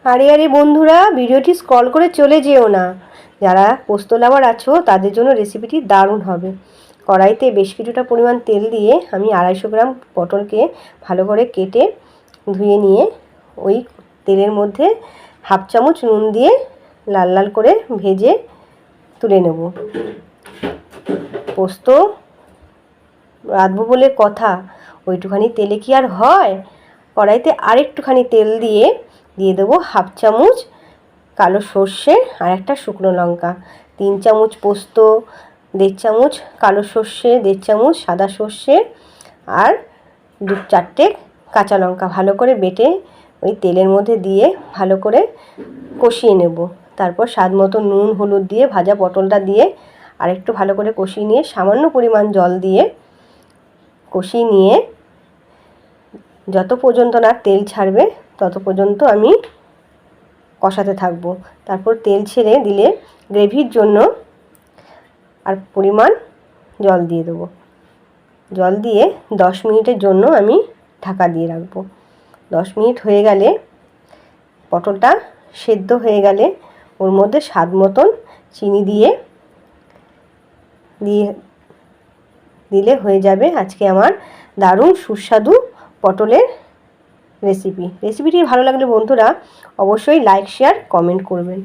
আরে আরে বন্ধুরা, ভিডিওটি স্ক্রল করে চলে যেও না। যারা পোস্ত লাভার আছো তাদের জন্য রেসিপিটি দারুণ হবে। কড়াইতে বেশ কিছুটা পরিমাণ তেল দিয়ে আমি 250 গ্রাম পটলকে ভালো করে কেটে ধুয়ে নিয়ে ওই তেলের মধ্যে হাফ চামচ নুন দিয়ে লাল লাল করে ভেজে তুলে নেব। পোস্ত রাঁধবো বলে কথা, ওইটুখানি তেলে কি আর হয়? কড়াইতে আরেকটুখানি তেল দিয়ে দেবো হাফ চামচ কালো সর্ষে আর একটা শুকনো লঙ্কা, 3 চামচ পোস্ত, 1.5 চামচ কালো সর্ষে, 1.5 চামচ সাদা সর্ষে আর 2-4টে কাঁচা লঙ্কা ভালো করে বেটে ওই তেলের মধ্যে দিয়ে ভালো করে কষিয়ে নেব। তারপর স্বাদ মতো নুন হলুদ দিয়ে ভাজা পটলটা দিয়ে আরেকটু ভালো করে কষিয়ে নিয়ে সামান্য পরিমাণ জল দিয়ে কষিয়ে নিয়ে যত পর্যন্ত না তেল ছাড়বে তত পর্যন্ত আমি কষাতে থাকবো। তারপর তেল ছেড়ে দিলে গ্রেভির জন্য আর পরিমাণ জল দিয়ে দেবো। জল দিয়ে 10 মিনিটের জন্য আমি ঢাকা দিয়ে রাখবো। 10 মিনিট হয়ে গেলে পটলটা সেদ্ধ হয়ে গেলে ওর মধ্যে স্বাদ মতন চিনি দিলে হয়ে যাবে আজকে আমার দারুণ সুস্বাদু পটলের রেসিপিটি ভালো লাগলে বন্ধুরা অবশ্যই লাইক শেয়ার কমেন্ট করবেন।